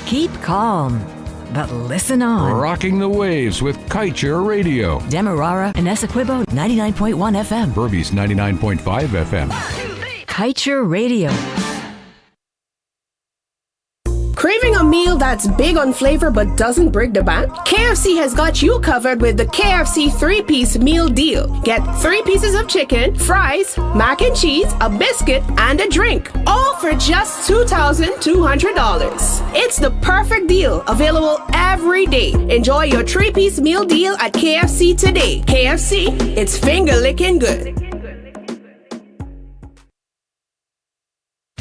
Keep calm, but listen on. Rocking the waves with Kaieteur Radio. Demerara and Essequibo 99.1 FM. Berbice 99.5 FM. Kaieteur Radio. Craving a meal that's big on flavor but doesn't break the bank? KFC has got you covered with the KFC 3-piece meal deal. Get 3 pieces of chicken, fries, mac and cheese, a biscuit, and a drink. All for just $2,200. It's the perfect deal, available every day. Enjoy your 3-piece meal deal at KFC today. KFC, it's finger-licking good.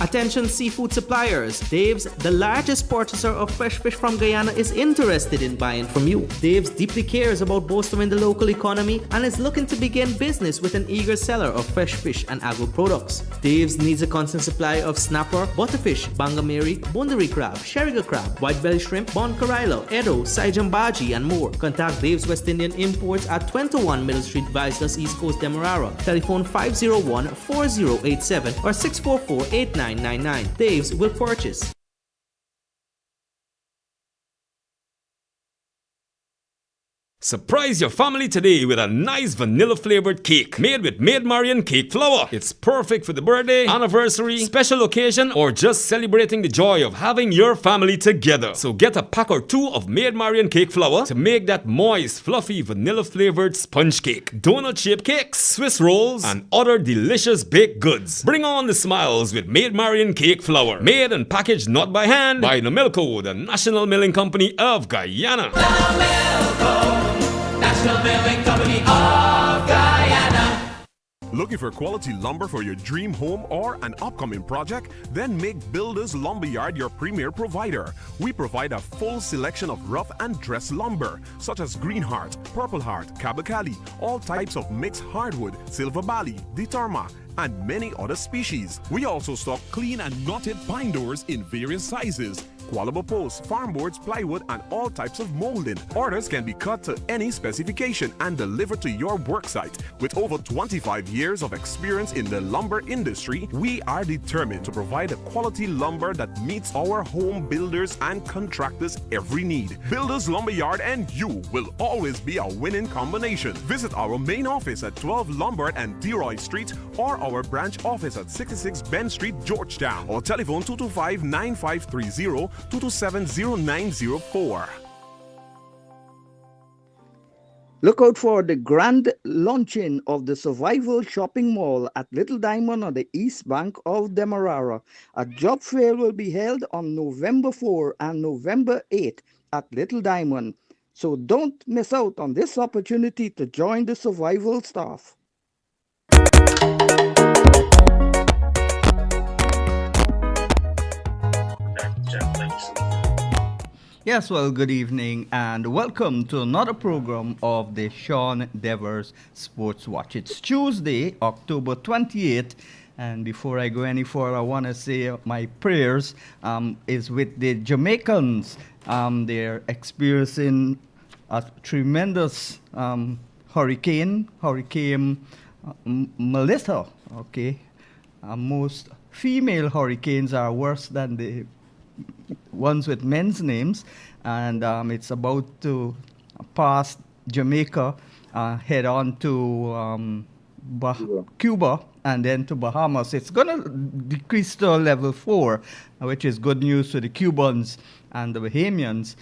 Attention seafood suppliers. Dave's, the largest purchaser of fresh fish from Guyana, is interested in buying from you. Dave's deeply cares about bolstering the local economy and is looking to begin business with an eager seller of fresh fish and agro products. Dave's needs a constant supply of snapper, butterfish, bangameri, bundari crab, sheriga crab, white belly shrimp, bon carilo, edo, saijambaji, and more. Contact Dave's West Indian Imports at 21 Middle Street, Viceless, East Coast, Demerara. Telephone 501-4087 or 644-8999. Dave's will purchase. Surprise your family today with a nice vanilla-flavored cake made with Maid Marian cake flour. It's perfect for the birthday, anniversary, special occasion, or just celebrating the joy of having your family together. So get a pack or 2 of Maid Marian cake flour to make that moist, fluffy, vanilla-flavored sponge cake, donut-shaped cakes, Swiss rolls, and other delicious baked goods. Bring on the smiles with Maid Marian cake flour. Made and packaged not by hand by Nomilco, the National Milling Company of Guyana. National Milling Company of Guyana. Looking for quality lumber for your dream home or an upcoming project? Then make Builders Lumberyard your premier provider. We provide a full selection of rough and dress lumber, such as Green Heart, Purple Heart, Kabakali, all types of mixed hardwood, Silver Bali, Ditarma, and many other species. We also stock clean and knotted pine doors in various sizes, Qualable posts, farm boards, plywood, and all types of molding. Orders can be cut to any specification and delivered to your worksite. With over 25 years of experience in the lumber industry, we are determined to provide a quality lumber that meets our home builders and contractors' every need. Builders Lumberyard and you will always be a winning combination. Visit our main office at 12 Lombard and Deroy Street or our branch office at 66 Ben Street, Georgetown, or telephone 225-9530 227-0904. Look out for the grand launching of the Survival Shopping Mall at Little Diamond on the east bank of Demerara. A job fair will be held on November 4 and November 8 at Little Diamond. So don't miss out on this opportunity to join the survival staff. Yes, well, good evening and welcome to another program of the Sean Devers Sports Watch. It's Tuesday, October 28th, and before I go any further, I want to say my prayers is with the Jamaicans. They're experiencing a tremendous hurricane Melissa. Okay, most female hurricanes are worse than the ones with men's names, and it's about to pass Jamaica, head on to Cuba, and then to Bahamas. It's going to decrease to level 4, which is good news for the Cubans and the Bahamians,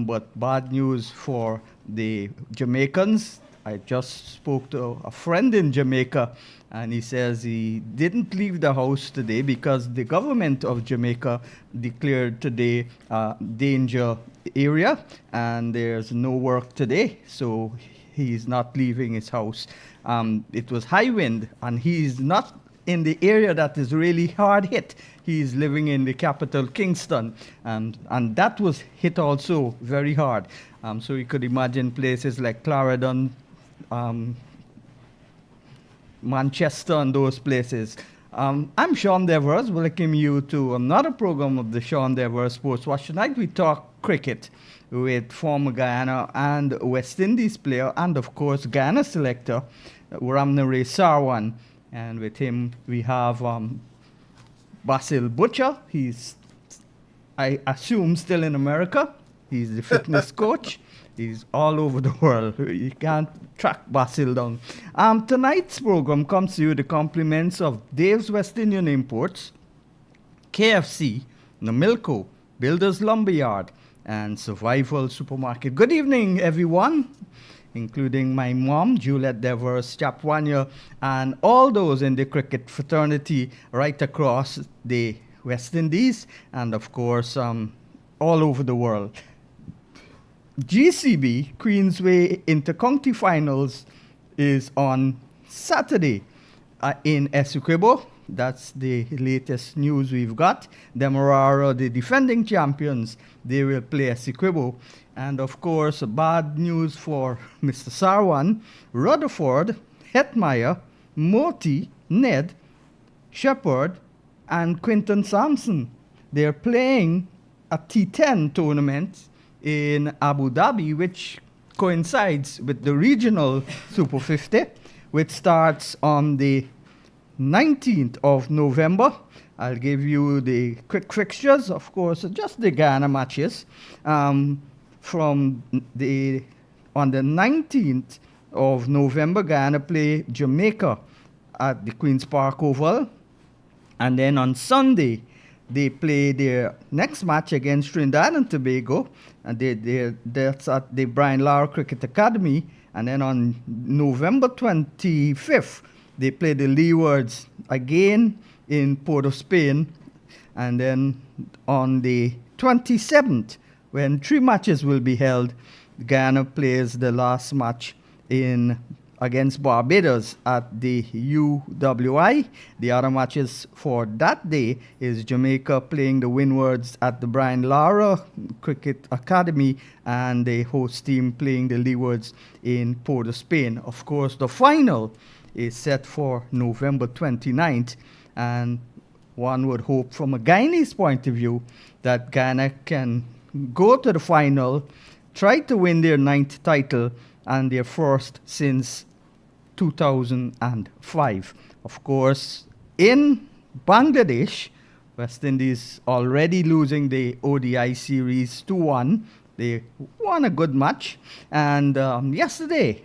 but bad news for the Jamaicans. I just spoke to a friend in Jamaica, and he says he didn't leave the house today because the government of Jamaica declared today danger area, and there's no work today, so he's not leaving his house. It was high wind, and he's not in the area that is really hard hit. He's living in the capital, Kingston, and that was hit also very hard. So you could imagine places like Clarendon, Manchester, and those places. I'm Sean Devers, welcome you to another program of the Sean Devers Sports Watch. Tonight we talk cricket with former Guyana and West Indies player, and of course Guyana selector Ramnare Sarwan. And with him we have Basil Butcher. He's I assume, still in America. He's the fitness coach. He's all over the world. You can't track Basil down. Tonight's program comes to you the compliments of Dave's West Indian Imports, KFC, Namilco, Builders Lumberyard, and Survival Supermarket. Good evening, everyone, including my mom, Juliet Devers, Chapwania, and all those in the cricket fraternity right across the West Indies, and of course, all over the world. GCB, Queensway Intercounty Finals, is on Saturday in Essequibo. That's the latest news we've got. Demerara, the defending champions, they will play Essequibo. And of course, bad news for Mr. Sarwan, Rutherford, Hetmeyer, Moti, Ned, Shepherd, and Quinton Sampson. They're playing a T10 tournament in Abu Dhabi, which coincides with the regional Super 50, which starts on the 19th of November. I'll give you the quick fixtures, of course, just the Guyana matches. On the 19th of November, Guyana play Jamaica at the Queen's Park Oval. And then on Sunday, they play their next match against Trinidad and Tobago, and that's at the Brian Lara Cricket Academy. And then on November 25th, they play the Leewards again in Port of Spain. And then on the 27th, when 3 matches will be held, Guyana plays the last match against Barbados at the UWI. The other matches for that day is Jamaica playing the Windwards at the Brian Lara Cricket Academy, and the host team playing the Leewards in Port of Spain. Of course, the final is set for November 29th, and one would hope from a Guyanese point of view that Guyana can go to the final, try to win their 9th title and their first since 2005. Of course, in Bangladesh, West Indies already losing the ODI series 2-1. They won a good match. And yesterday,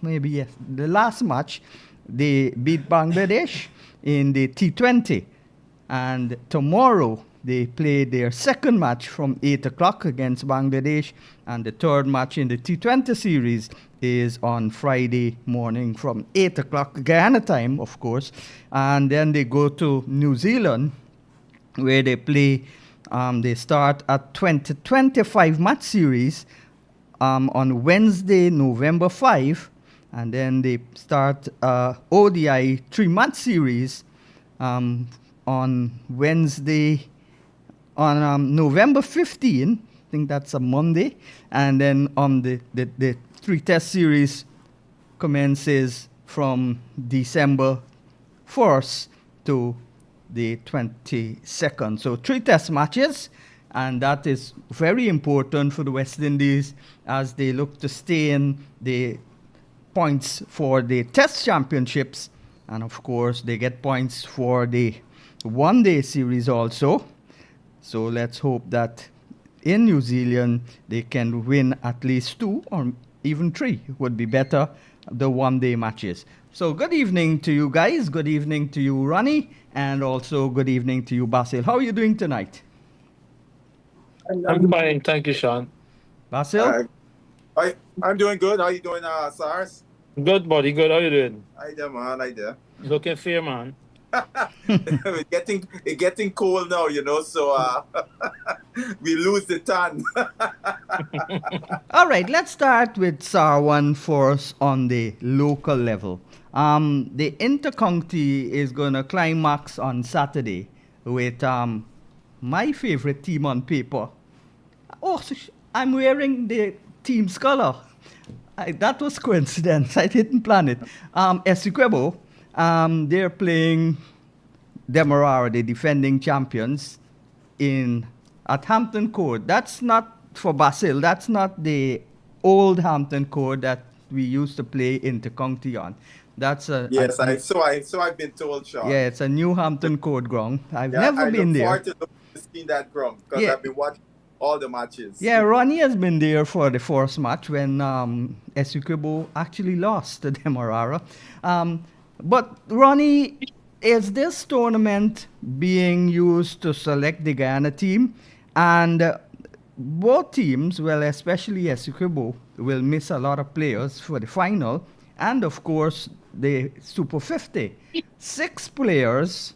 the last match, they beat Bangladesh in the T20. And tomorrow, they play their second match from 8 o'clock against Bangladesh. And the third match in the T20 series is on Friday morning from 8 o'clock, Guyana time, of course. And then they go to New Zealand, where they play, they start a 25 match series on Wednesday, November 5. And then they start ODI 3-match series on Wednesday, on November 15, I think that's a Monday, and then on the 3-test series commences from December 1st to the 22nd. So 3 test matches, and that is very important for the West Indies as they look to stay in the points for the test championships, and of course they get points for the one-day series also. So let's hope that in New Zealand they can win at least 2 or even 3 would be better, the one-day matches. So good evening to you guys, good evening to you Ronnie, and also good evening to you Basil. How are you doing tonight? I'm fine, thank you, Sean. Basil? I'm doing good. How you doing, SARS? Good, buddy, good. How you doing? Hi there, man. Hi there. Looking fair, man. It's getting cold now, so we lose the tan. All right, let's start with Sarwan first on the local level. The intercounty is going to climax on Saturday with my favorite team on paper. Oh, I'm wearing the team's color. That was coincidence. I didn't plan it. Essequibo, they're playing Demerara, the defending champions, at Hampton Court. That's not for Basil. That's not the old Hampton Court that we used to play intercounty on. That's I've been told, Sean. Yeah, it's a new Hampton Court ground. I've never been there. To seen that ground because Yeah. I've been watching all the matches. Yeah, Ronnie has been there for the first match when Essequibo actually lost to Demerara. But Ronnie, is this tournament being used to select the Guyana team? And both teams, well, especially Essequibo, will miss a lot of players for the final. And of course, the Super 50. 6 players,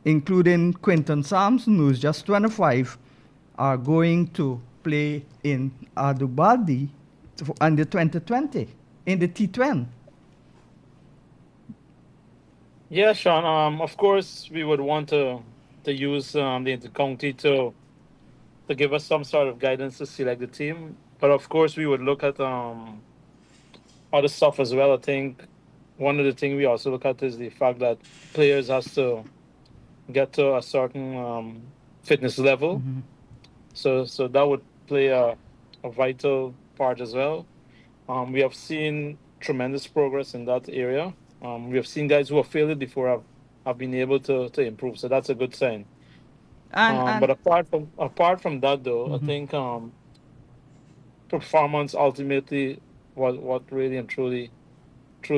including Quinton Sampson, who's just 25, are going to play in Adubadi under 2020 in the T20. Yeah, Sean. Of course, we would want to use the intercounty to give us some sort of guidance to select the team. But of course, we would look at other stuff as well. I think one of the things we also look at is the fact that players has to get to a certain fitness level. So that would play a vital part as well. We have seen tremendous progress in that area. We have seen guys who have failed it before have been able to improve. So that's a good sign. But apart from that, though, I think performance ultimately was what really and truly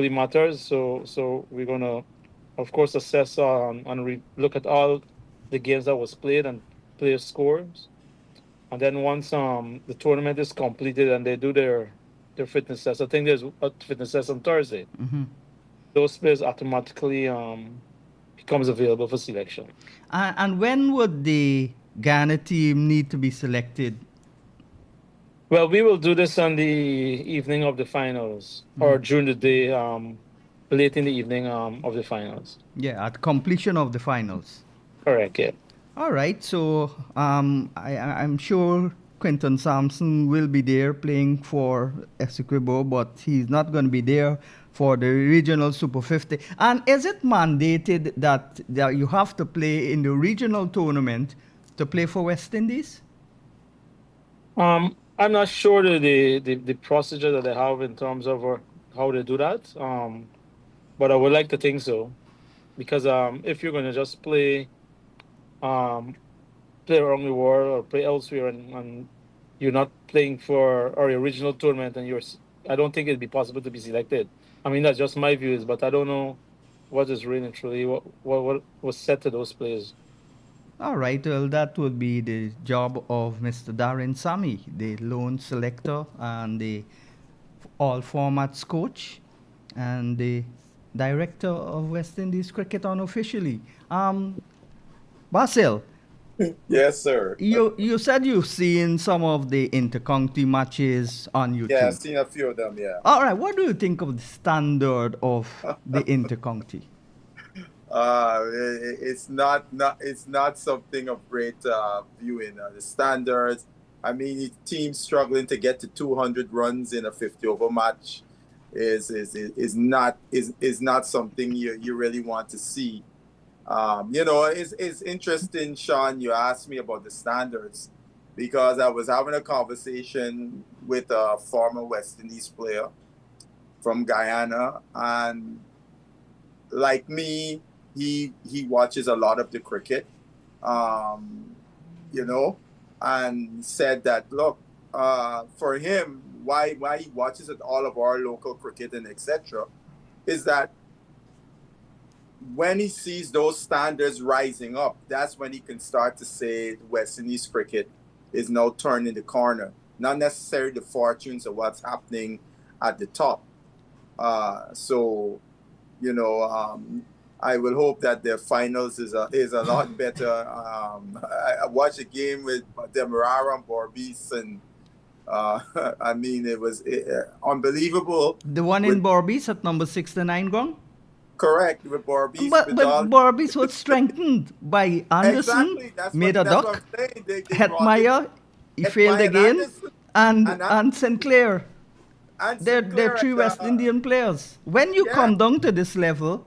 matters. So we're gonna, of course, assess and look at all the games that was played and player scores. And then once the tournament is completed and they do their fitness test, I think there's a fitness test on Thursday. Those players automatically becomes available for selection. And when would the Ghana team need to be selected? Well, we will do this on the evening of the finals or during the day, late in the evening of the finals. Yeah, at completion of the finals. Correct, yeah. All right, so I'm sure Quinton Sampson will be there playing for Essequibo, but he's not going to be there for the regional Super 50. And is it mandated that you have to play in the regional tournament to play for West Indies? I'm not sure the procedure that they have in terms of how they do that, but I would like to think so, because if you're going to just play around the world or play elsewhere and you're not playing for our original tournament and I don't think it'd be possible to be selected. I mean, that's just my views, but I don't know what is really truly what was said to those players. All right, well, that would be the job of Mr. Darren Sami, the lone selector and the all formats coach and the director of West Indies cricket unofficially. Basil. Yes, sir. You said you've seen some of the intercounty matches on YouTube. Yeah, I've seen a few of them, yeah. All right, what do you think of the standard of the intercounty? It's not something of great viewing. The standards, I mean, teams struggling to get to 200 runs in a 50-over match is not something you really want to see. It's interesting, Sean, you asked me about the standards, because I was having a conversation with a former West Indies player from Guyana, and like me, he watches a lot of the cricket, and said that, look, for him, why he watches it, all of our local cricket and etc., is that when he sees those standards rising up, that's when he can start to say West Indies cricket is now turning the corner. Not necessarily the fortunes of what's happening at the top. I will hope that the finals is a lot better. I watched a game with Demerara and Borbis, and I mean, it was unbelievable. The one in Borbis at number 69, Gong? Correct, with Borbis. But Borbis was strengthened by Anderson, exactly. made a duck, Hetmeyer, he failed again, and Sinclair. They're three West Indian players. When you come down to this level,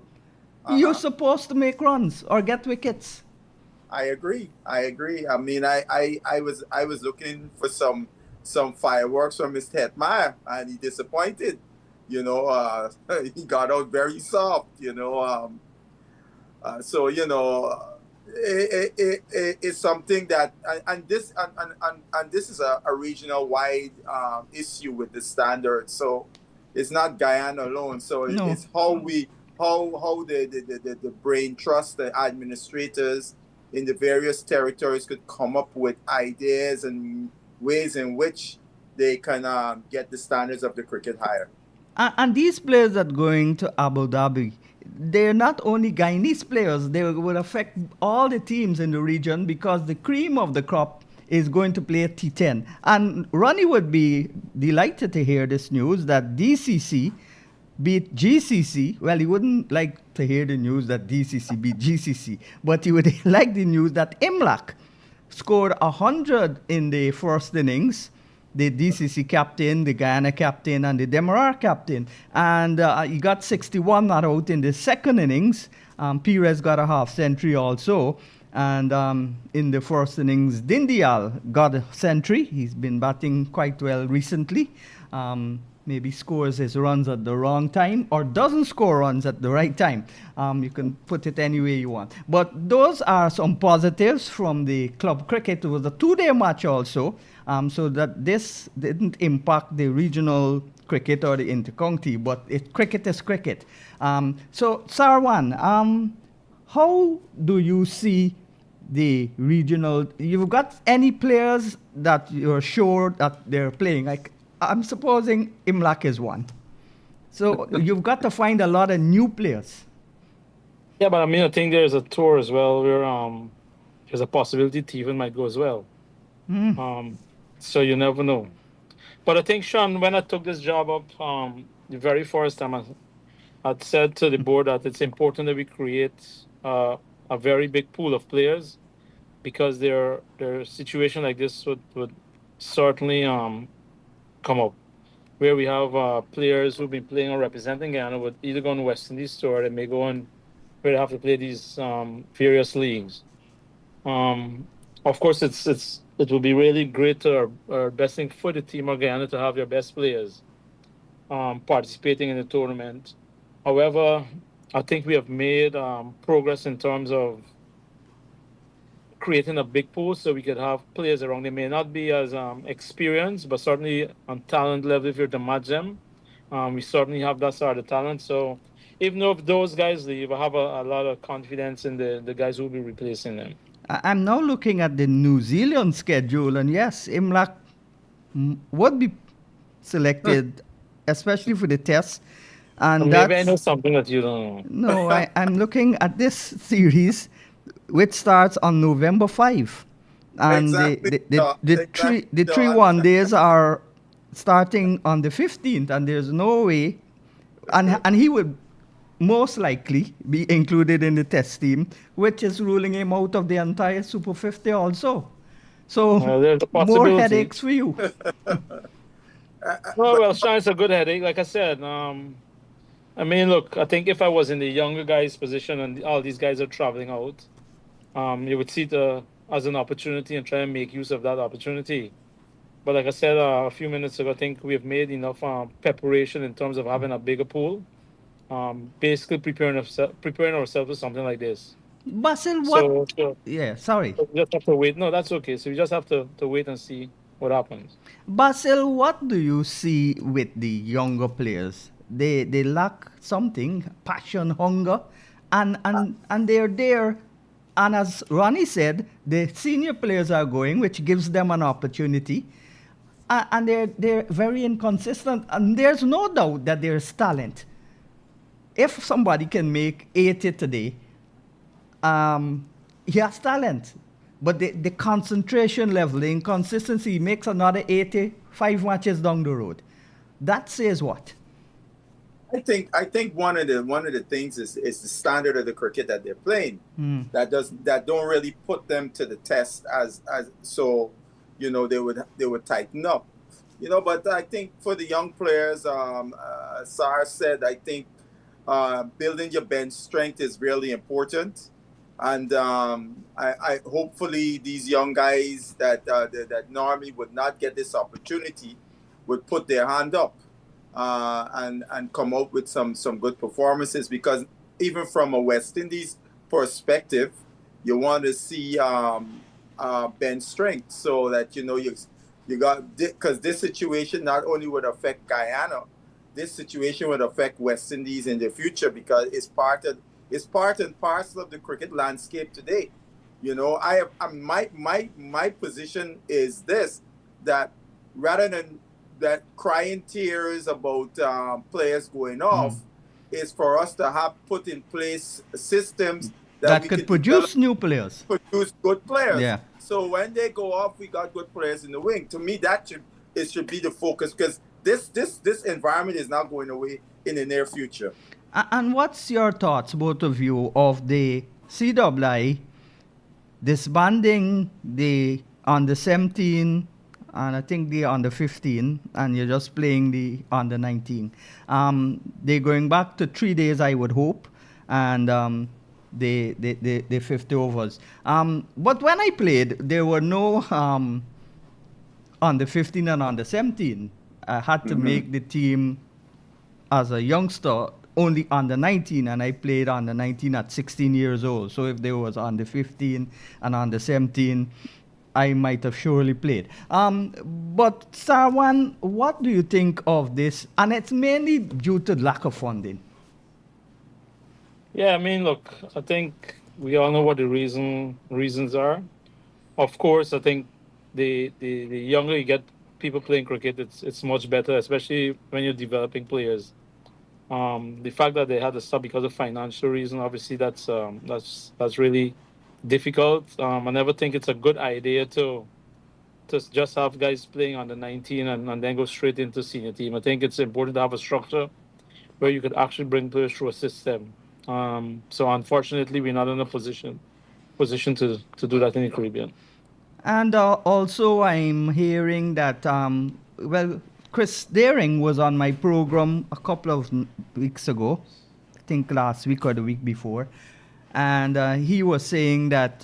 you're supposed to make runs or get wickets. I agree. I mean, I was looking for some fireworks from Mr. Hetmeyer, and he disappointed. He got out very soft. It's something that, and this is a regional wide issue with the standards. So it's not Guyana alone. So No. it's how the brain trust the administrators in the various territories could come up with ideas and ways in which they can get the standards of the cricket higher. And these players that going to Abu Dhabi, they're not only Guyanese players, they will affect all the teams in the region because the cream of the crop is going to play T10. And Ronnie would be delighted to hear this news that DCC beat GCC. Well, he wouldn't like to hear the news that DCC beat GCC, but he would like the news that Imlak scored 100 in the first innings, the DCC captain, the Guyana captain, and the Demerara captain. And he got 61 not out in the second innings. Perez got a half century also. And in the first innings, Dindial got a century. He's been batting quite well recently. Maybe scores his runs at the wrong time or doesn't score runs at the right time. You can put it any way you want. But those are some positives from the club cricket. It was a two-day match also, so that this didn't impact the regional cricket or the intercounty, but cricket is cricket. So, Sarwan, how do you see the regional? You've got any players that you're sure that they're playing? Like, I'm supposing Imlak is one. So you've got to find a lot of new players. Yeah, but I mean, I think there's a tour as well where there's a possibility Teven might go as well. So you never know. But I think, Sean, when I took this job up, the very first time I'd said to the board that it's important that we create a very big pool of players because their situation like this would certainly come up, where we have players who've been playing or representing Guyana would either go on the West Indies tour, they may go on where they have to play these various leagues. Of course, it will be really great or best thing for the team of Guyana to have their best players participating in the tournament. However, I think we have made progress in terms of creating a big pool so we could have players around. They may not be as experienced, but certainly on talent level, if you're to match them, we certainly have that sort of talent. So even though if those guys leave, I have a lot of confidence in the guys who will be replacing them. I'm now looking at the New Zealand schedule, and yes, Imlak would be selected, especially for the test. And maybe I know something that you don't know. No, I'm looking at this series, which starts on November 5. And Exactly. the three one days are starting on the 15th, and there's no way. And he would most likely be included in the test team, which is ruling him out of the entire Super 50 also. So more headaches for you. Well, Sean, it's a good headache. Like I said, I mean, look, I think if I was in the younger guy's position and all these guys are traveling out, you would see it as an opportunity and try and make use of that opportunity. But like I said a few minutes ago, I think we have made enough preparation in terms of having a bigger pool, basically preparing ourselves for something like this. Basil, what? Yeah, sorry. So we just have to wait. No, that's okay. So we just have to wait and see what happens. Basil, what do you see with the younger players? They lack something, passion, hunger, and they're there. And as Ronnie said, the senior players are going, which gives them an opportunity. And they're very inconsistent. And there's no doubt that there's talent. If somebody can make 80 today, he has talent. But the concentration level, the inconsistency makes another 85 matches down the road. That says what? I think one of the things is the standard of the cricket that they're playing that don't really put them to the test as so they would tighten up, but I think for the young players, Sar said, I think building your bench strength is really important, and I hopefully these young guys that normally would not get this opportunity would put their hand up and come out with some good performances, because even from a West Indies perspective, You want to see bench strength so that you got, because this situation not only would affect Guyana, this situation would affect West Indies in the future because it's part and parcel of the cricket landscape today. My position is this, that rather than that crying tears about players going off, is for us to have put in place systems that could produce new players, produce good players. Yeah. So when they go off, we got good players in the wing. To me, it should be the focus, because this environment is not going away in the near future. And what's your thoughts, both of you, of the CWI disbanding the under 17 and I think the under 15, and you're just playing the under 19? They're going back to 3 days, I would hope, and the 50 overs. But when I played, there were no under 15 and under 17. I had to make the team as a youngster only under 19, and I played under 19 at 16 years old. So if there was under 15 and under 17, I might have surely played. But Sarwan, what do you think of this? And it's mainly due to lack of funding. Yeah, I mean, look, I think we all know what the reasons are. Of course, I think the younger you get people playing cricket, it's much better, especially when you're developing players. The fact that they had to stop because of financial reason, obviously that's really difficult. I never think it's a good idea to just have guys playing under 19 and then go straight into senior team. I think it's important to have a structure where you could actually bring players through a system. So unfortunately, we're not in a position to do that in the Caribbean. And also, I'm hearing that Chris Daring was on my program a couple of weeks ago, I think last week or the week before, and he was saying that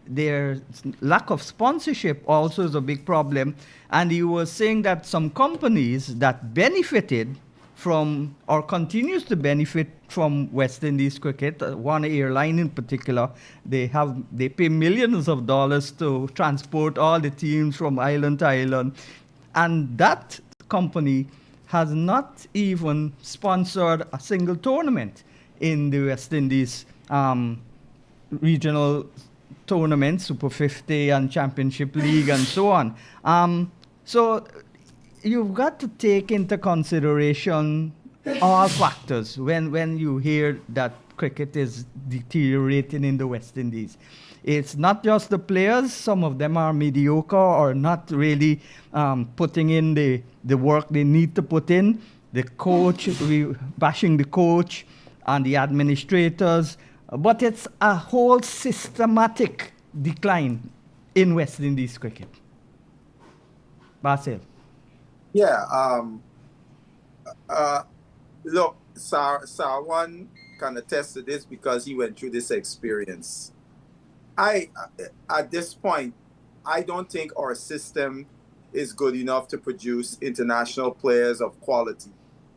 their lack of sponsorship also is a big problem, and he was saying that some companies that benefited from or continues to benefit from West Indies cricket, one airline in particular, they pay millions of dollars to transport all the teams from island to island, and that company has not even sponsored a single tournament in the West Indies regional tournaments, Super 50 and Championship League and so on. So you've got to take into consideration all factors when you hear that cricket is deteriorating in the West Indies. It's not just the players. Some of them are mediocre or not really putting in the work they need to put in. The coach, we bashing the coach and the administrators. But it's a whole systematic decline in West Indies cricket. Basil. Yeah. Look, Sarwan can attest to this because he went through this experience. At this point, I don't think our system is good enough to produce international players of quality.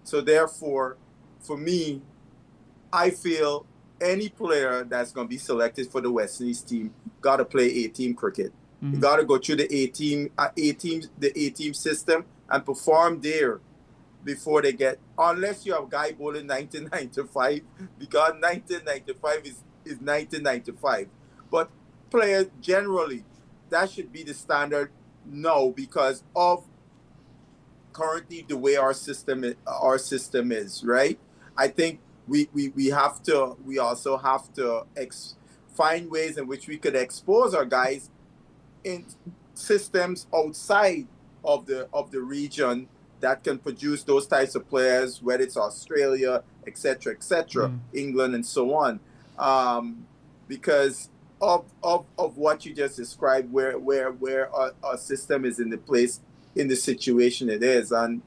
So therefore, for me, I feel any player that's going to be selected for the West Indies team got to play A-team cricket. You got to go through the A-team system and perform there before they get, unless you have guy bowling 1995, because 1995 is 1995. But players generally, that should be the standard now because of currently the way our system is, right? I think we also have to find ways in which we could expose our guys in systems outside of the region that can produce those types of players, whether it's Australia, etc., England, and so on, because of what you just described, where our system is in the situation it is, and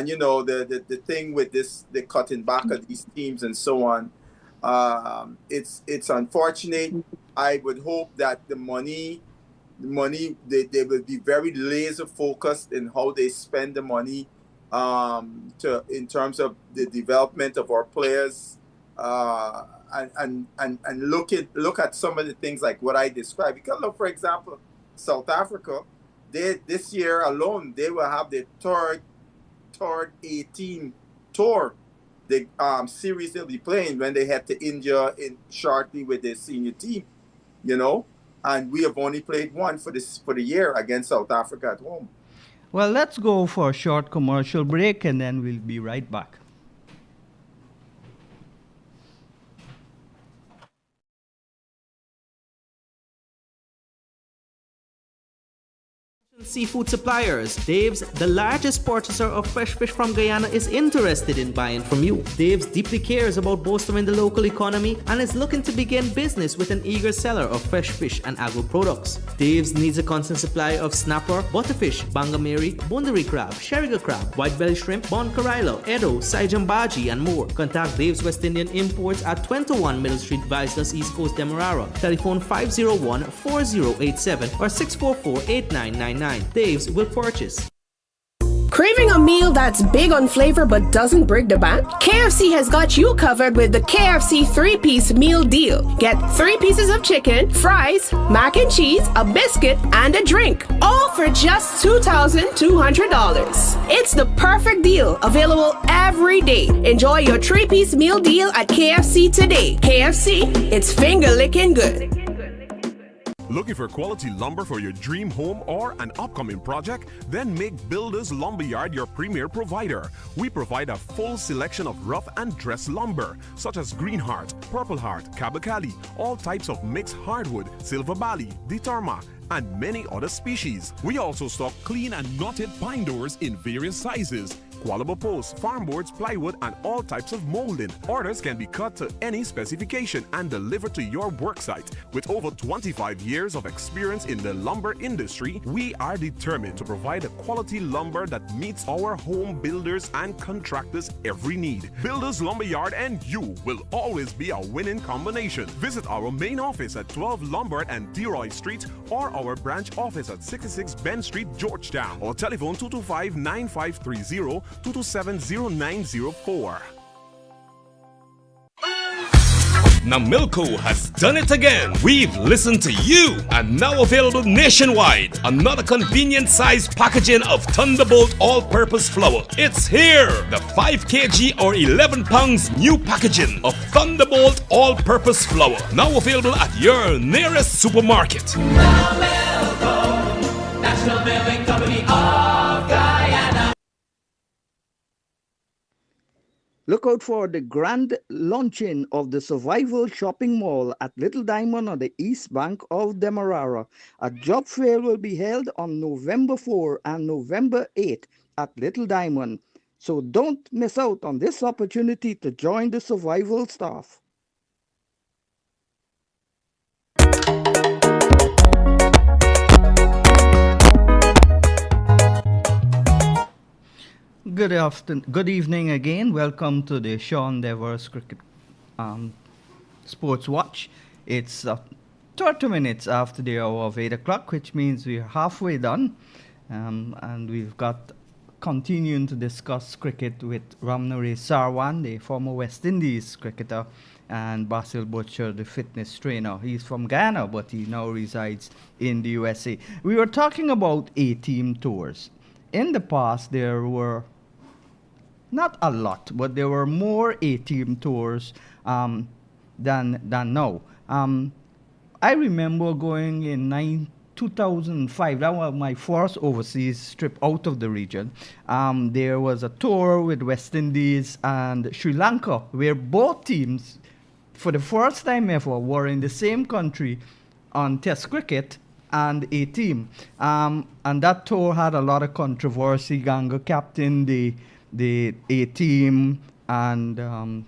you know the thing with the cutting back of these teams and so on, it's unfortunate. I would hope that the money they will be very laser focused in how they spend the money in terms of the development of our players and look at some of the things like what I described. You can look, for example, South Africa. This year alone, they will have the third 18 tour, the series they'll be playing when they head to India shortly with their senior team, and we have only played one for the year against South Africa at home. Well, let's go for a short commercial break and then we'll be right back. Seafood suppliers. Dave's, the largest purchaser of fresh fish from Guyana, is interested in buying from you. Dave's deeply cares about bolstering the local economy and is looking to begin business with an eager seller of fresh fish and agro products. Dave's needs a constant supply of snapper, butterfish, bangameri, bundari crab, sheriga crab, white belly shrimp, bon carilo, edo, saijambaji, and more. Contact Dave's West Indian Imports at 21 Middle Street, Viceless, East Coast, Demerara. Telephone 501-4087 or 644-8999. Dave's will purchase. Craving a meal that's big on flavor but doesn't break the bank? KFC has got you covered with the KFC 3-piece meal deal. Get 3 pieces of chicken, fries, mac and cheese, a biscuit, and a drink. All for just $2,200. It's the perfect deal, available every day. Enjoy your 3-piece meal deal at KFC today. KFC, it's finger-licking good. Looking for quality lumber for your dream home or an upcoming project? Then make Builders Lumberyard your premier provider. We provide a full selection of rough and dress lumber, such as Green Heart, Purple Heart, Kabakali, all types of mixed hardwood, Silver Bali, Ditarma, and many other species. We also stock clean and knotted pine doors in various sizes, qualable posts, farm boards, plywood, and all types of molding. Orders can be cut to any specification and delivered to your worksite. With over 25 years of experience in the lumber industry, we are determined to provide a quality lumber that meets our home builders and contractors' every need. Builders Lumberyard and you will always be a winning combination. Visit our main office at 12 Lombard and Deroy Street or our branch office at 66 Ben Street, Georgetown, or telephone 225-9530 227-0904. Now Milko has done it again. We've listened to you and now available nationwide. Another convenient size packaging of Thunderbolt all-purpose flour. It's here. The 5 kg or 11 pounds new packaging of Thunderbolt all-purpose flour. Now available at your nearest supermarket. Now Milko, National Milling Company of Guyana. Look out for the grand launching of the Survival Shopping Mall at Little Diamond on the east bank of Demerara. A job fair will be held on November 4 and November 8 at Little Diamond. So don't miss out on this opportunity to join the survival staff. Good evening again. Welcome to the Sean Devers Cricket Sports Watch. It's 30 minutes after the hour of 8 o'clock, which means we're halfway done. And we've got continuing to discuss cricket with Ramnare Sarwan, the former West Indies cricketer, and Basil Butcher, the fitness trainer. He's from Guyana, but he now resides in the USA. We were talking about A-team tours. In the past, there were not a lot, but there were more A-team tours than now. I remember going in 2005. That was my first overseas trip out of the region. There was a tour with West Indies and Sri Lanka, where both teams, for the first time ever, were in the same country on Test cricket and a team. And that tour had a lot of controversy. Ganga captained the A team, and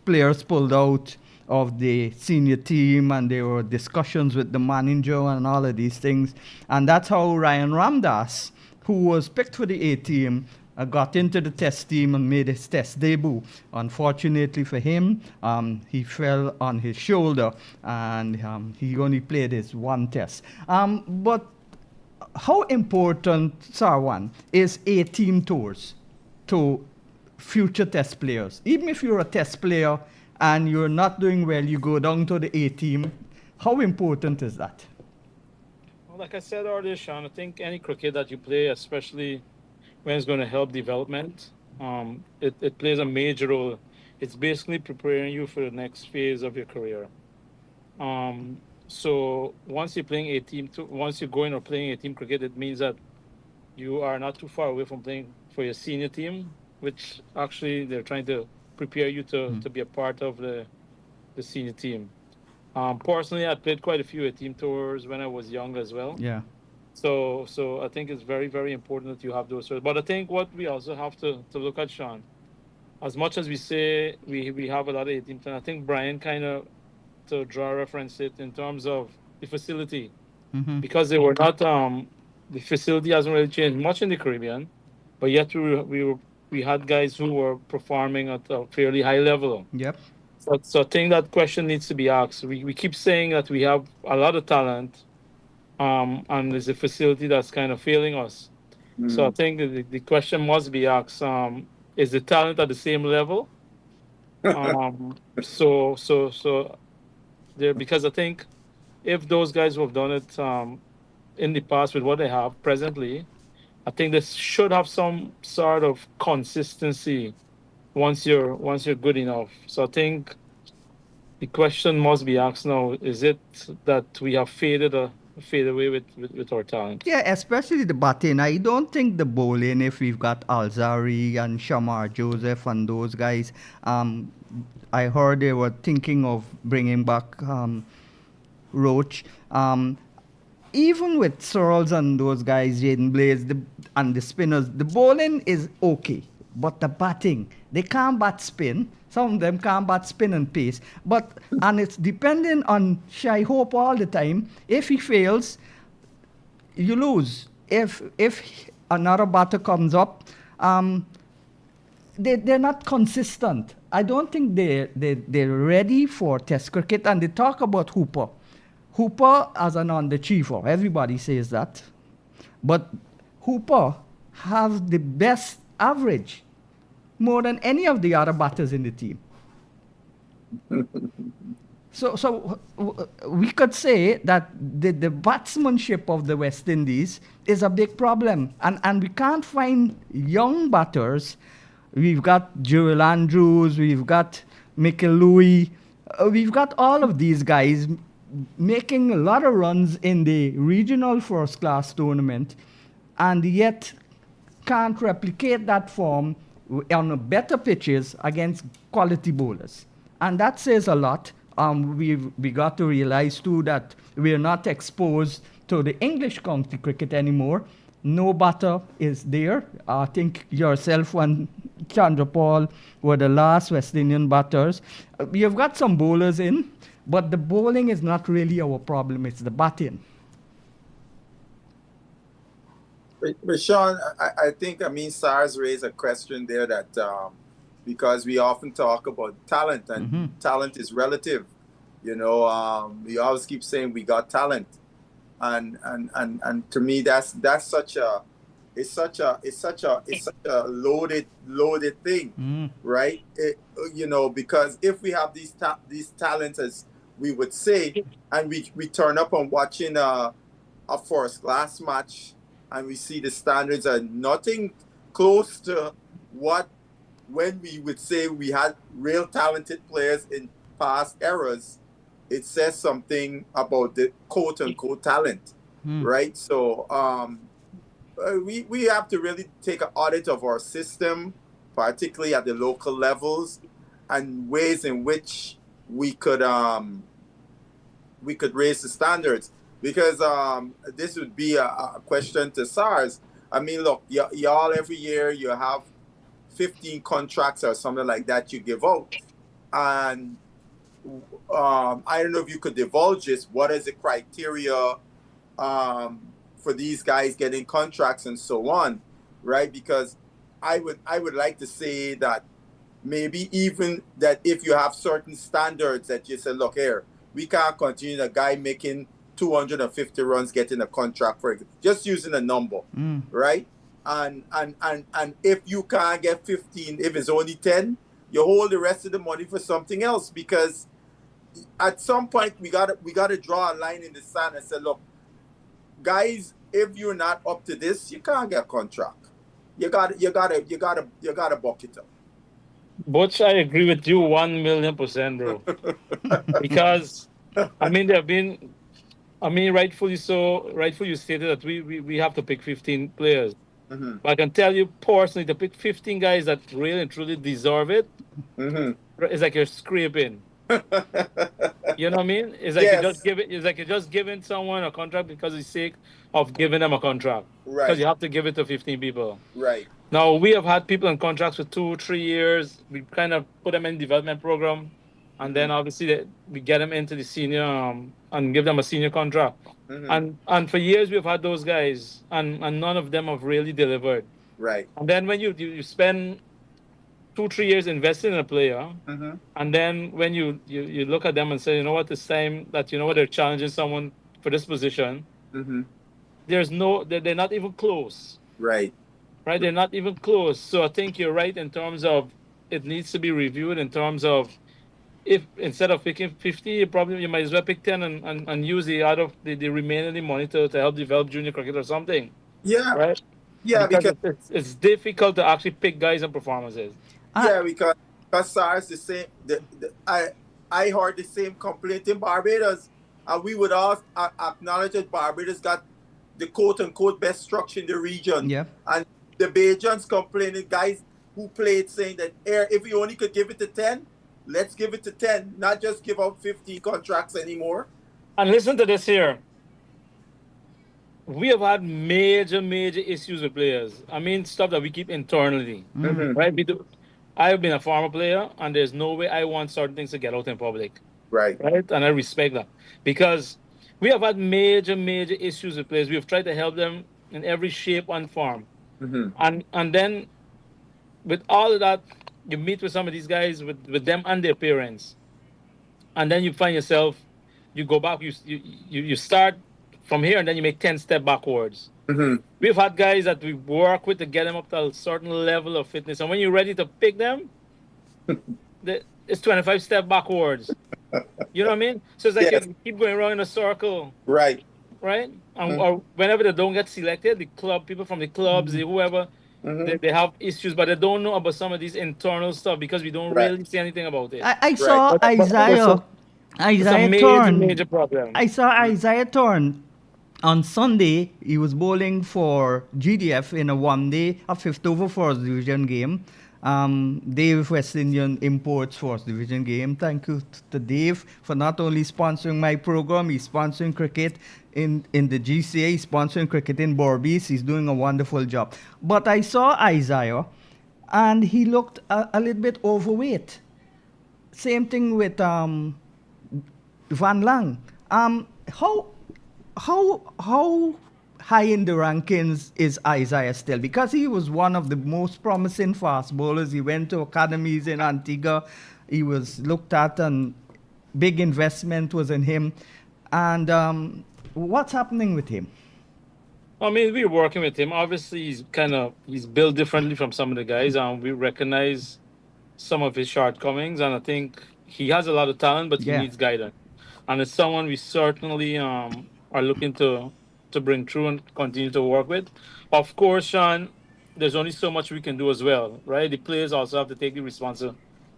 players pulled out of the senior team, and there were discussions with the manager and all of these things. And that's how Ryan Ramdas, who was picked for the A team, got into the test team and made his test debut. Unfortunately for him, he fell on his shoulder, and he only played his one test. But how important, Sarwan, is A-team tours to future test players? Even if you're a test player and you're not doing well, you go down to the A team. How important is that? Well, like I said earlier, Sean, I think any cricket that you play, especially when it's going to help development, it plays a major role. It's basically preparing you for the next phase of your career. So once you're playing a team, once you're going or playing a team cricket, it means that you are not too far away from playing for your senior team, which actually they're trying to prepare you to be a part of the senior team. Personally, I played quite a few team tours when I was young as well. Yeah. So I think it's very, very important that you have those tours. But I think what we also have to look at, Sean, as much as we say we have a lot of A teams, and I think Brian kind of to draw reference it in terms of the facility, because they were not the facility hasn't really changed much in the Caribbean, but yet we had guys who were performing at a fairly high level. Yep. So I think that question needs to be asked. We keep saying that we have a lot of talent, and there's a facility that's kind of failing us. So I think the question must be asked: is the talent at the same level? So there, because I think if those guys who have done it in the past with what they have presently, I think this should have some sort of consistency once you're good enough. So I think the question must be asked now: is it that we have faded away with our talent? Yeah, especially the batting. I don't think the bowling, if we've got Alzari and Shamar Joseph and those guys, I heard they were thinking of bringing back Roach. Even with Searles and those guys, Jaden Blaze, and the spinners, the bowling is okay. But the batting, they can't bat spin. Some of them can't bat spin and pace. And it's dependent on Shai Hope all the time. If he fails, you lose. If another batter comes up, they're not consistent. I don't think they're ready for Test cricket. And they talk about Hooper. Hooper as an underachiever. Everybody says that. But Hooper has the best average, more than any of the other batters in the team. So we could say that the batsmanship of the West Indies is a big problem. And we can't find young batters. We've got Joel Andrews, we've got Mikel Louis, we've got all of these guys making a lot of runs in the regional first class tournament, and yet can't replicate that form on better pitches against quality bowlers. And that says a lot. We got to realize too that we're not exposed to the English county cricket anymore. No batter is there. I think yourself and Chandrapal were the last West Indian batters. You've got some bowlers in, but the bowling is not really our problem. It's the batting. But Sean, I think, SARS raised a question there that because we often talk about talent, and talent is relative. We always keep saying we got talent, and to me that's such a loaded thing, right? Because if we have these talents, as we would say, and we turn up on watching a first class match, and we see the standards are nothing close to when we would say we had real talented players in past eras, it says something about the quote-unquote talent, right? So we have to really take an audit of our system, particularly at the local levels, and ways in which we could raise the standards. Because this would be a question to SARS. Look, y'all every year you have 15 contracts or something like that you give out. And I don't know if you could divulge this. What is the criteria for these guys getting contracts and so on, right? Because I would like to say that maybe even that if you have certain standards that you say, look here, we can't continue a guy making 250 runs getting a contract for it, just using a number, right? And if you can't get 15, if it's only 10, you hold the rest of the money for something else, because at some point we gotta draw a line in the sand and say, look, guys, if you're not up to this, you can't get a contract. You gotta buck it up. Butch, I agree with you 1,000,000%, bro. Because I mean, there have been, I mean, rightfully you stated that we have to pick 15 players. Mm-hmm. But I can tell you personally, to pick 15 guys that really and truly deserve it, it's like you're scraping. You know what I mean? It's like you're just giving someone a contract because of the sake of giving them a contract. Right. Because you have to give it to 15 people. Right. Now, we have had people in contracts for 2-3 years. We kind of put them in development program, and then obviously we get them into the senior and give them a senior contract. And for years we've had those guys, and none of them have really delivered. Right. And then when you spend 2-3 years investing in a player, and then when you look at them and say, you know what, it's time that, you know what, they're challenging someone for this position. There's they're not even close. Right. Right, they're not even close. So I think you're right in terms of it needs to be reviewed in terms of, if instead of picking 50, you might as well pick 10 and use the out of the remaining money to help develop junior cricket or something. Yeah. Right? Yeah, because it's difficult to actually pick guys and performances. Yeah, because SARS the same. I heard the same complaint in Barbados, and we would all acknowledge that Barbados got the quote unquote best structure in the region. Yeah. And the Bajans complaining, guys who played, saying that if we only could give it to 10, let's give it to 10, not just give out 15 contracts anymore. And listen to this here. We have had major issues with players. I mean, stuff that we keep internally, right? I've been a former player, and there's no way I want certain things to get out in public. Right. Right? And I respect that. Because we have had major issues with players. We have tried to help them in every shape and form. And then with all of that, you meet with some of these guys, with them and their parents. And then you find yourself, you go back, you start from here, and then you make 10 steps backwards. We've had guys that we work with to get them up to a certain level of fitness. And when you're ready to pick them, it's 25 steps backwards. You know what I mean? So it's like you keep going around in a circle. Right. Right? And, or whenever they don't get selected, people from the clubs, whoever, they have issues, but they don't know about some of these internal stuff because we don't really see anything about it. I saw Isaiah Thorne. Major problem. I saw Isaiah Thorne on Sunday. He was bowling for GDF in a one-day, a 5th over 4th division game. Dave West Indian Imports 4th division game. Thank you to Dave for not only sponsoring my program, he's sponsoring cricket in the GCA, he's sponsoring cricket in Borbies. He's doing a wonderful job. But I saw Isaiah, and he looked a little bit overweight. Same thing with Van Lang. How high in the rankings is Isaiah still? Because he was one of the most promising fast bowlers. He went to academies in Antigua. He was looked at, and big investment was in him. And what's happening with him? I mean, we're working with him. Obviously, he's built differently from some of the guys, and we recognize some of his shortcomings. And I think he has a lot of talent, but he needs guidance. And it's someone we certainly are looking to bring through and continue to work with. Of course, Sean, there's only so much we can do as well, right? The players also have to take the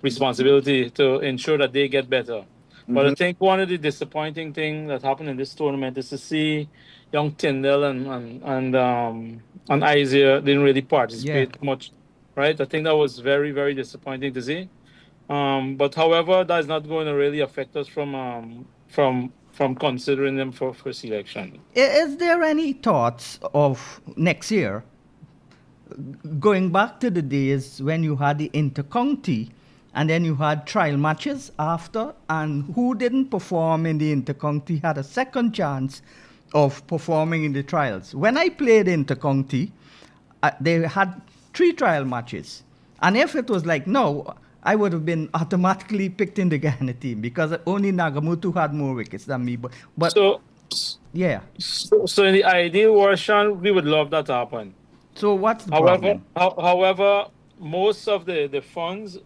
responsibility to ensure that they get better. But I think one of the disappointing things that happened in this tournament is to see young Tyndall and Isaiah didn't really participate much, right? I think that was very, very disappointing to see. But however, that's not going to really affect us from considering them for selection. Is there any thoughts of next year, going back to the days when you had the intercounty and then you had trial matches after, and who didn't perform in the intercounty had a second chance of performing in the trials? When I played intercounty, they had 3 trial matches. And if it was like, no, I would have been automatically picked in the Guyana team because only Nagamutu had more wickets than me. But So in the ideal version, we would love that to happen. So what's the problem? However, most of the funds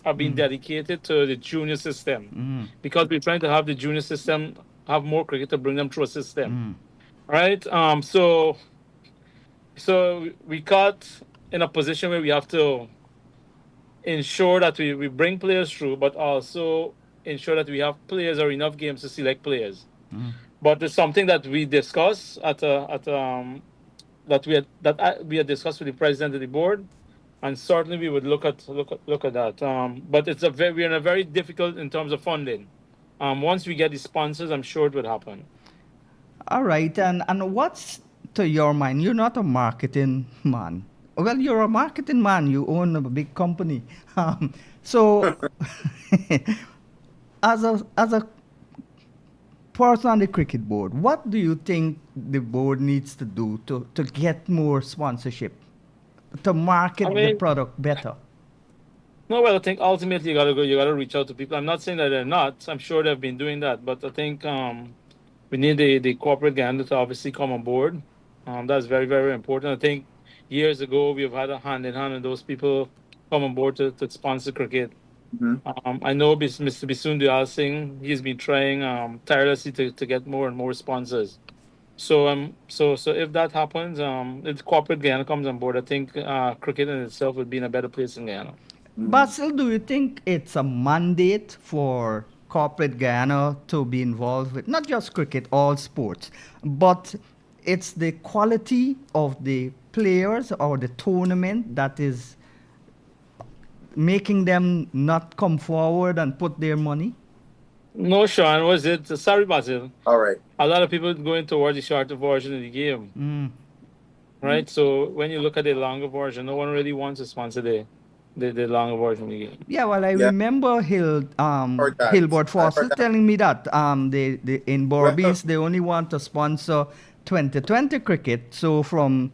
are being dedicated to the junior system because we're trying to have the junior system have more cricket to bring them through a system, right? So we got in a position where we have to ensure that we bring players through, but also ensure that we have players or enough games to select players. But it's something that we discuss that we had discussed with the president of the board, and certainly we would look at that. But we're in a very difficult in terms of funding. Once we get the sponsors, I'm sure it would happen. All right, and what's to your mind? You're not a marketing man. Well, you're a marketing man. You own a big company. So, as a person on the cricket board, what do you think the board needs to do to get more sponsorship, to market the product better? No, well, I think ultimately you gotta reach out to people. I'm not saying that they're not. I'm sure they've been doing that, but I think we need the corporate Guyana to obviously come on board. That's very, very important. I think years ago we've had a hand in hand and those people come on board to sponsor cricket. I know Mr. Bisun Duyal Singh, he's been trying tirelessly to get more and more sponsors. So if that happens, if corporate Guyana comes on board, I think cricket in itself would be in a better place in Guyana. Basil, do you think it's a mandate for corporate Guyana to be involved with not just cricket, all sports, but it's the quality of the players or the tournament that is making them not come forward and put their money? No, Sean, was it? Sorry, Basil. All right. A lot of people going towards the shorter version of the game. Right? So when you look at the longer version, no one really wants to sponsor the longer version of the game. Yeah, well, I remember Hilbert Foster telling me that they in Borbies, they only want to sponsor 2020 cricket. So from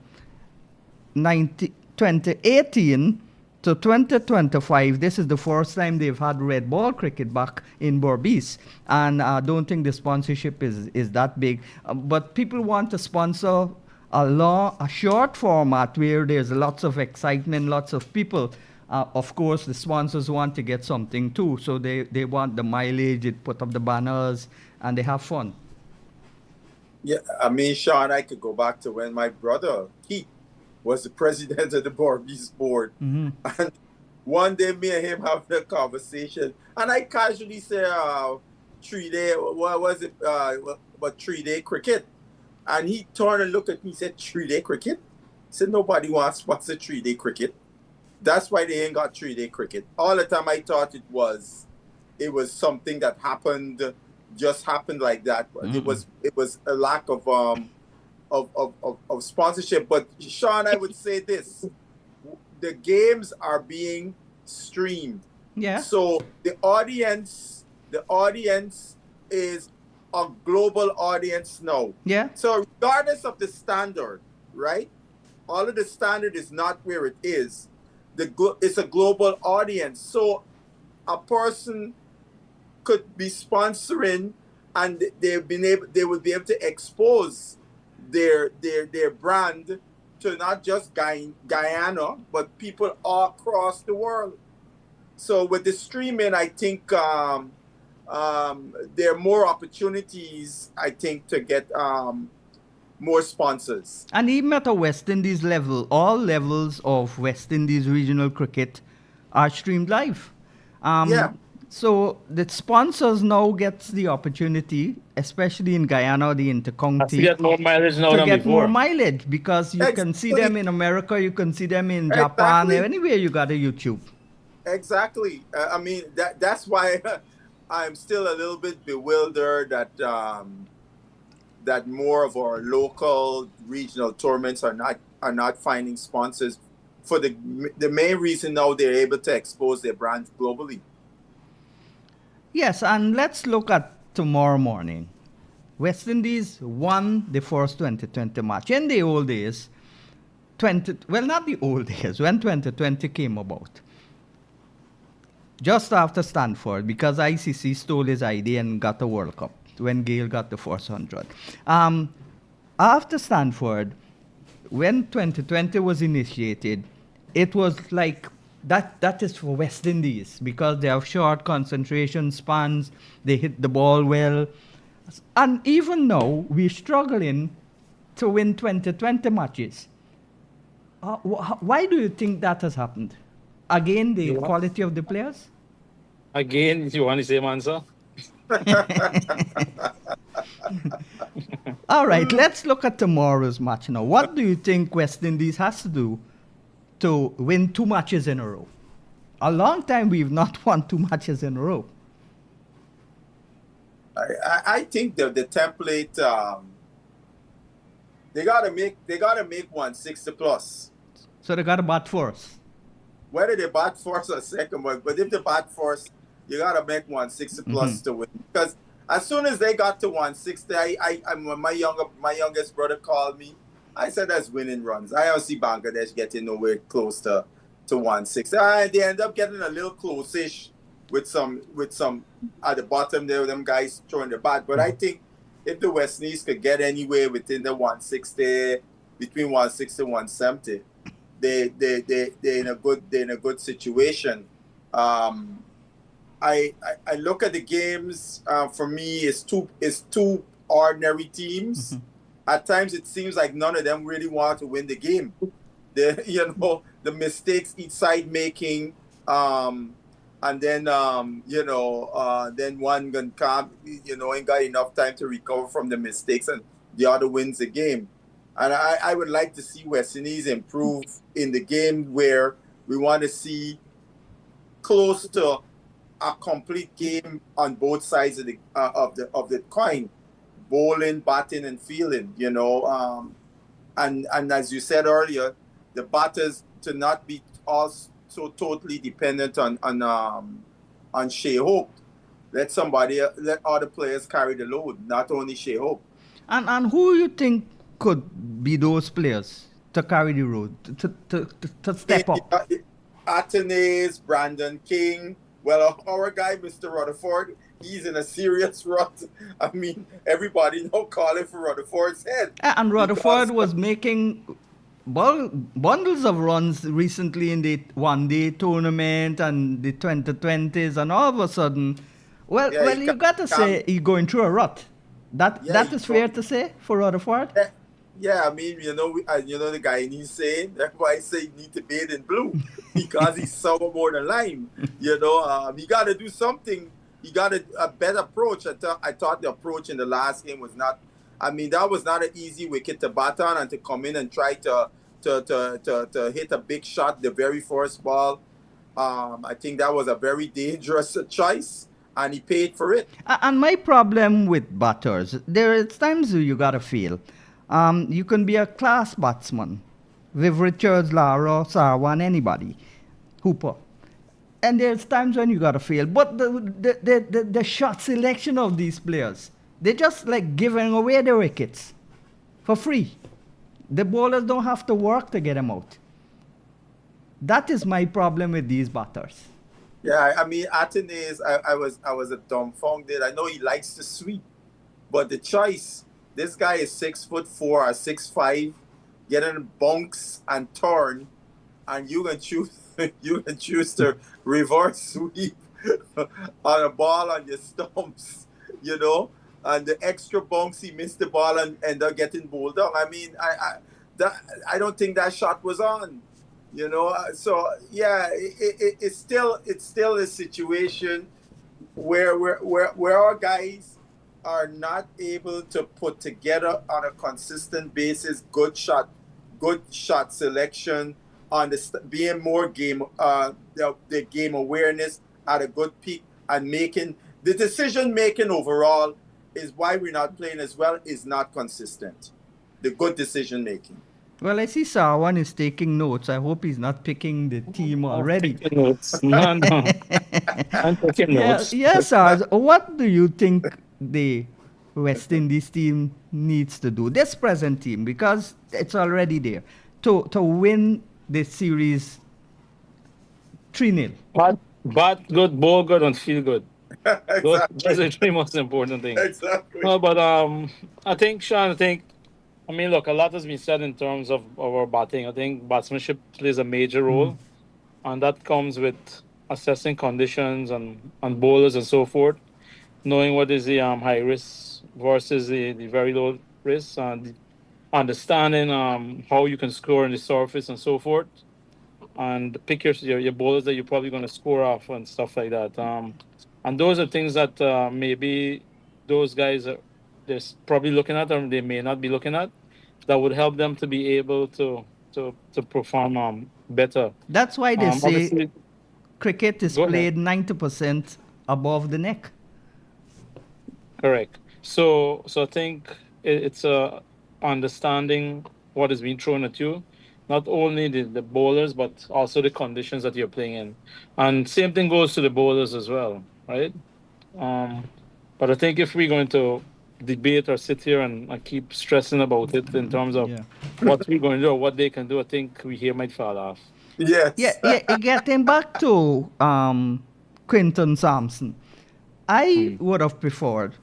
2018 to 2025, this is the first time they've had red ball cricket back in Borbies. And I don't think the sponsorship is that big. But people want to sponsor a short format where there's lots of excitement, lots of people. Of course, the sponsors want to get something too. So they want the mileage, they put up the banners, and they have fun. Yeah, I mean, Sean, I could go back to when my brother, Keith, was the president of the Barbies board. And one day, me and him having a conversation, and I casually said, 3-day, what was it, 3-day cricket? And he turned and looked at me and said, 3-day cricket? I said, nobody wants to sponsor 3-day cricket. That's why they ain't got 3-day cricket. All the time I thought it was something that just happened like that. It was a lack of sponsorship. But Sean, I would say this: the games are being streamed. Yeah. So the audience is a global audience now. Yeah. So regardless of the standard, right? All of the standard is not where it is. It's a global audience. So a person could be sponsoring, and they would be able to expose their brand to not just Guyana, but people all across the world. So with the streaming, I think there are more opportunities, I think, to get more sponsors. And even at a West Indies level, all levels of West Indies regional cricket are streamed live. So the sponsors now gets the opportunity, especially in Guyana, the intercounty, to get more mileage now than before. More mileage, because you can see them in America, you can see them in Japan, anywhere you got a YouTube. Exactly. I mean, that's why I'm still a little bit bewildered that more of our local regional tournaments are not finding sponsors, for the main reason now they're able to expose their brands globally. Yes, and let's look at tomorrow morning. West Indies won the first 2020 match. In the old days, not the old days, when 2020 came about, just after Stanford, because ICC stole his idea and got the World Cup, when Gale got the first 100. After Stanford, when 2020 was initiated, it was like that is for West Indies because they have short concentration spans. They hit the ball well, and even now we're struggling to win 2020 matches. Why do you think that has happened? Again, the quality of the players? Again, you want the same answer? All right, let's look at tomorrow's match now. What do you think West Indies has to do to win 2 matches in a row? A long time we've not won 2 matches in a row. I think the template they gotta make 160 plus. So they gotta bat first. Whether they bat first or second, but if they bat first, you gotta make 160 plus to win. Because as soon as they got to 160, when my youngest brother called me, I said that's winning runs. I don't see Bangladesh getting nowhere close to 160. They end up getting a little close-ish with some at the bottom there, them guys throwing the bat. But I think if the West Indies could get anywhere within the 160, between 160 and 170, they're in a good situation. I look at the games. For me, it's two ordinary teams. At times, it seems like none of them really want to win the game. The mistakes each side making, and then then one can come, ain't got enough time to recover from the mistakes, and the other wins the game. And I would like to see West Indies improve in the game where we want to see close to a complete game on both sides of the coin, bowling, batting, and fielding. And as you said earlier, the batters to not be all so totally dependent on Shea Hope. Let other players carry the load, not only Shea Hope. And who you think could be those players to carry the road, to step up? Atenes, Brandon King. Well, our guy, Mr. Rutherford, he's in a serious rut. I mean, everybody now calling for Rutherford's head. And Rutherford was making bundles of runs recently in the one-day tournament and the 2020s, and all of a sudden, you got to say he's going through a rut. That is fair to say for Rutherford? Yeah, I mean, the Guyanese saying, that's why I say you need to bathe in blue, because he's sour more than lime. He got to do something. He got a better approach. I thought the approach in the last game was not, that was not an easy wicket to bat on and to come in and try to hit a big shot the very first ball. I think that was a very dangerous choice, and he paid for it. And my problem with batters, there is times you got to feel. You can be a class batsman with Richards, Lara, Sarwan, anybody, Hooper. And there's times when you got to fail. But the shot selection of these players, they're just like giving away the wickets for free. The bowlers don't have to work to get them out. That is my problem with these batters. Yeah, Atenes, I was dumbfounded. I know he likes to sweep, but the choice, this guy is 6'4" or 6'5", getting bunks and turn, and you can choose to reverse sweep on a ball on your stumps, and the extra bunks, he missed the ball and end up getting bowled down. I don't think that shot was on. So yeah, it's still a situation where our guys are not able to put together on a consistent basis good shot selection, being more game the game awareness at a good peak, and making the decision making overall is why we're not playing as well, is not consistent. The good decision making. Well, I see Sarwan is taking notes. I hope he's not picking the team already. I'm taking notes. No. I'm taking notes. Yes, Sars. What do you think the West Indies team needs to do, this present team, because it's already there, to win this series 3-0? Bat good, bowl good, and feel good. Exactly. Those are the three most important things. Exactly. No, but I think, Sean, look, a lot has been said in terms of our batting. I think batsmanship plays a major role. and that comes with assessing conditions and bowlers and so forth, knowing what is the high risk versus the very low risk, and understanding how you can score on the surface and so forth, and pick your bowlers that you're probably going to score off and stuff like that. And those are things that maybe those guys are probably looking at, or they may not be looking at, that would help them to be able to perform better. That's why they say Obviously, cricket is go ahead. played 90% above the neck. Correct. So I think it's understanding what is being thrown at you, not only the bowlers but also the conditions that you're playing in, and same thing goes to the bowlers as well, right? But I think if we're going to debate or sit here and keep stressing about it in terms of what we're going to do or what they can do, I think we here might fall off. Yes. Getting back to Quinton Sampson, I would have preferred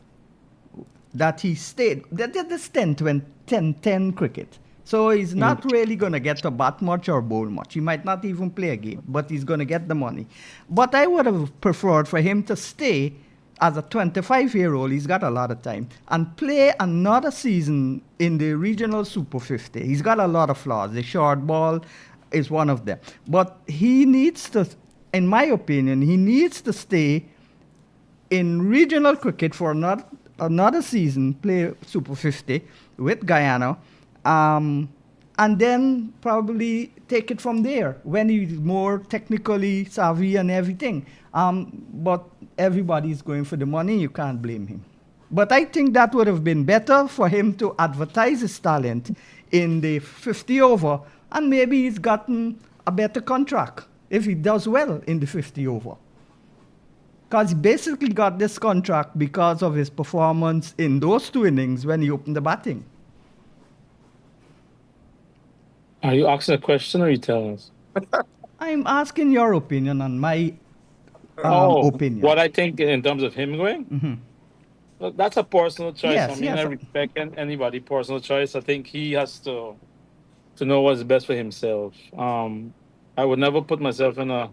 that he stayed. This 10-10 cricket. So he's not really going to get to bat much or bowl much. He might not even play a game, but he's going to get the money. But I would have preferred for him to stay as a 25-year-old. He's got a lot of time, and play another season in the regional Super 50. He's got a lot of flaws. The short ball is one of them. But he needs to, in my opinion, he needs to stay in regional cricket for another season, play Super 50 with Guyana, and then probably take it from there when he's more technically savvy and everything. But everybody's going for the money, you can't blame him. But I think that would have been better for him to advertise his talent in the 50 over, and maybe he's gotten a better contract if he does well in the 50 over. Because he basically got this contract because of his performance in those 2 innings when he opened the batting. Are you asking a question or are you telling us? I'm asking your opinion on my opinion. What I think in terms of him going? Mm-hmm. Well, that's a personal choice. Yes, I mean, yes. I respect anybody's personal choice. I think he has to know what's best for himself. I would never put myself in a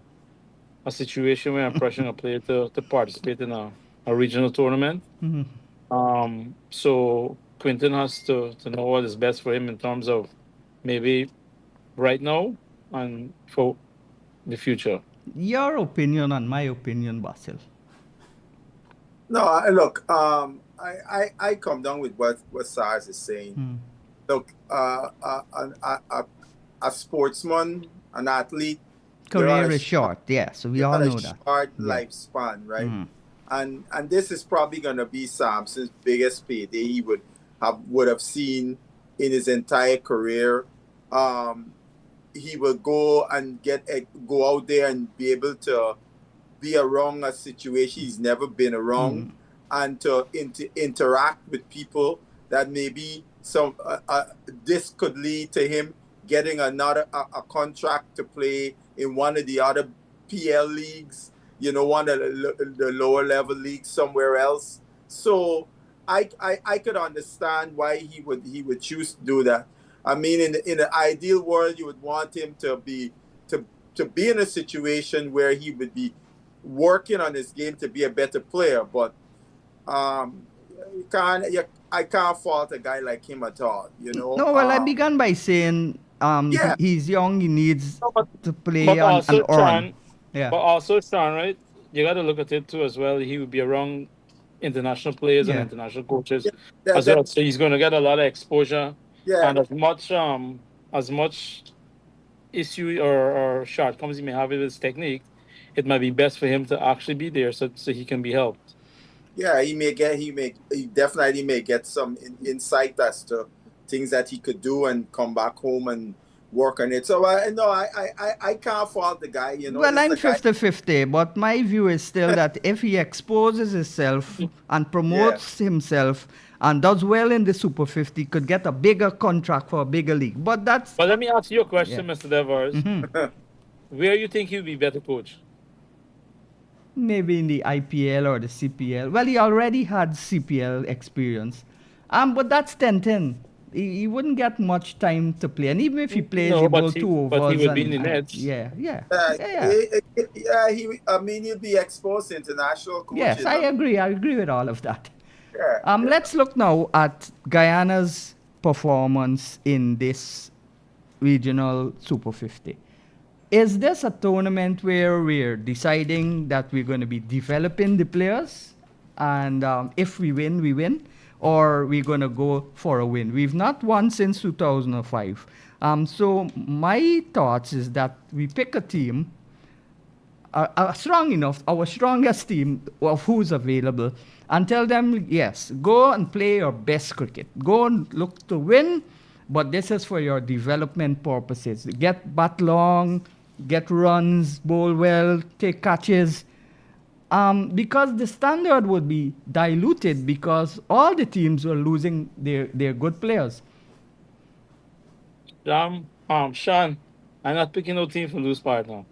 situation where I'm pressuring a player to participate in a regional tournament. Mm-hmm. So Quinton has to know what is best for him in terms of maybe right now and for the future. Your opinion and my opinion, Basil. No, look, I come down with what Sars is saying. Look, a sportsman, an athlete, career is short, yes, we all know that. Short lifespan, right? And this is probably going to be Sampson's biggest payday he would have seen in his entire career. He will go out there and be able to be around a situation he's never been around, and to interact with people that maybe this could lead to him getting a contract to play in one of the other PL leagues, one of the lower level leagues somewhere else. So I could understand why he would choose to do that. I mean, in an ideal world, you would want him to be in a situation where he would be working on his game to be a better player. But I can't fault a guy like him at all. No, well, I began by saying he's young, he needs to play and earn. But also, Sean, right? You got to look at it too as well. He would be around international players and international coaches as well. So he's going to get a lot of exposure. Yeah. And as much issue or shortcomings he may have with his technique, it might be best for him to actually be there so he can be helped. Yeah, he definitely may get some insight as to things that he could do and come back home and work on it. So I can't fault the guy. Well, I'm 50-50, but my view is still that if he exposes himself and promotes himself and does well in the Super 50, could get a bigger contract for a bigger league. But let me ask you a question, Mr. Devers. Where you think he'll be better coach? Maybe in the IPL or the CPL. Well, he already had CPL experience. But that's 10-10. he wouldn't get much time to play. And even if he plays, No, he bowls two but he overs would be in the and nets. He'll be exposed to international Yes, coaches. I agree. I agree with all of that. Yeah. Let's look now at Guyana's performance in this regional Super 50. Is this a tournament where we're deciding that we're going to be developing the players, and if we win, we win, or we're going to go for a win? We've not won since 2005. So my thoughts is that we pick a team strong enough, our strongest team of who's available, and tell them, yes, go and play your best cricket. Go and look to win, but this is for your development purposes. Get bat long, get runs, bowl well, take catches. Because the standard would be diluted because all the teams were losing their good players. Sean, I'm not picking no team for lose part now.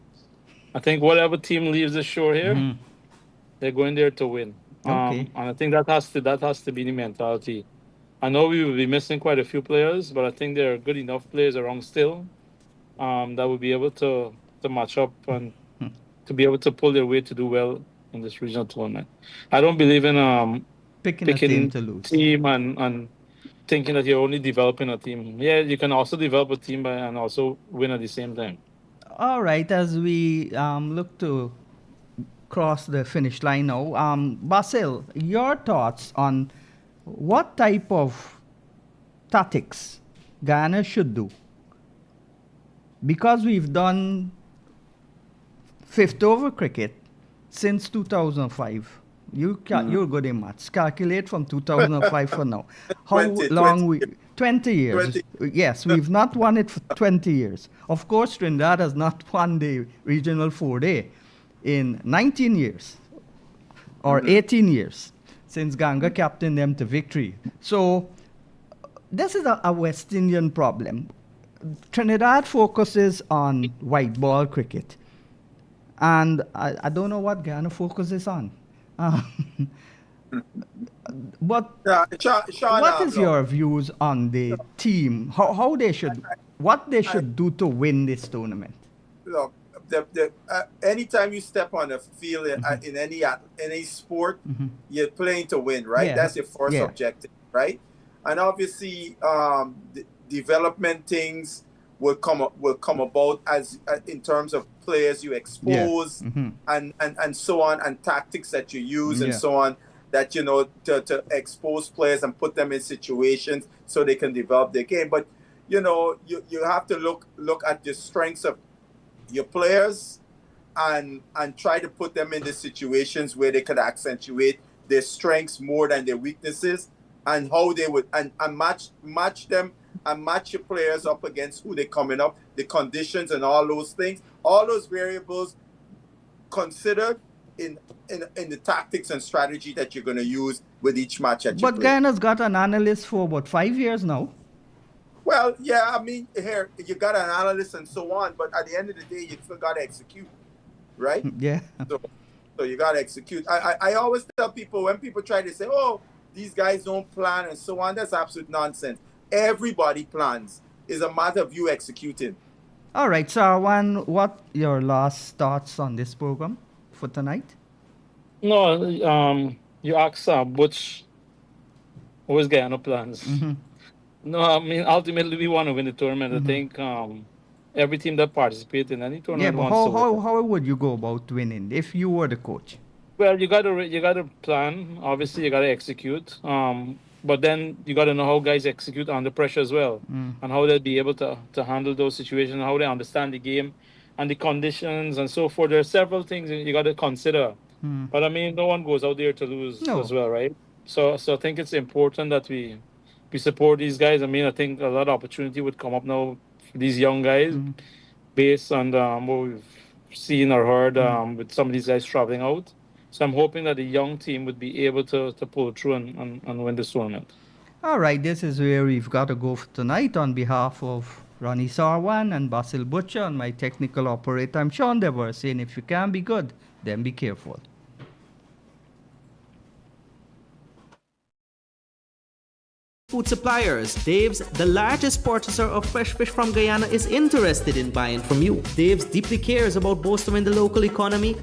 I think whatever team leaves the shore here, they're going there to win. Okay. And I think that has to be the mentality. I know we will be missing quite a few players, but I think there are good enough players around still that will be able to match up and to be able to pull their way to do well in this regional tournament. I don't believe in Picking a team to lose. team and thinking that you're only developing a team. Yeah, you can also develop a team and also win at the same time. All right, as we look to cross the finish line now, Basil, your thoughts on what type of tactics Guyana should do? Because we've done fifth over cricket since 2005. You're good in maths. Calculate from 2005 for now. How 20, long 20 we... 20 years. 20. Yes, we've not won it for 20 years. Of course, Trinidad has not won the regional 4-day in 19 years or 18 years since Ganga captained them to victory. So this is a West Indian problem. Trinidad focuses on white ball cricket. And I don't know what Guyana focuses on. But Sean, what is your views on the team? How they should, what they should do to win this tournament? Look, anytime you step on the field in any sport, you're playing to win, right? Yeah. That's your first Yeah. objective, right? And obviously, development things will come about as in terms of players you expose and so on, and tactics that you use and so on, that to expose players and put them in situations so they can develop their game. But you have to look at the strengths of your players and try to put them in the situations where they could accentuate their strengths more than their weaknesses, and how they would and match them and match your players up against who they're coming up, the conditions and all those things, all those variables considered in the tactics and strategy that you're going to use with each match that you play. But Guyana's got an analyst for about 5 years now. Well, yeah, I mean, here you got an analyst and so on, but at the end of the day, you still got to execute, right? Yeah. So you got to execute. I always tell people, when people try to say, oh, these guys don't plan and so on, that's absolute nonsense. Everybody plans. It's a matter of you executing. All right, Sarwan, what your last thoughts on this program for tonight? No, you asked Butch, what is Guyana plans? No, I mean, ultimately we want to win the tournament. I think every team that participates in any tournament Yeah, but wants to win. how would you go about winning if you were the coach? Well, you gotta plan. Obviously, you gotta execute. But then you gotta know how guys execute under pressure as well, and how they'll be able to handle those situations, how they understand the game, and the conditions and so forth. There are several things you gotta consider. But I mean, no one goes out there to lose as well, right? So I think it's important that we support these guys. I mean, I think a lot of opportunity would come up now for these young guys, based on what we've seen or heard with some of these guys traveling out. So I'm hoping that the young team would be able to pull through and win this tournament. All right, this is where we've got to go for tonight. On behalf of Ronnie Sarwan and Basil Butcher and my technical operator, I'm Sean Dever, saying if you can be good, then be careful. Food suppliers, Dave's, the largest purchaser of fresh fish from Guyana, is interested in buying from you. Dave's deeply cares about bolstering the local economy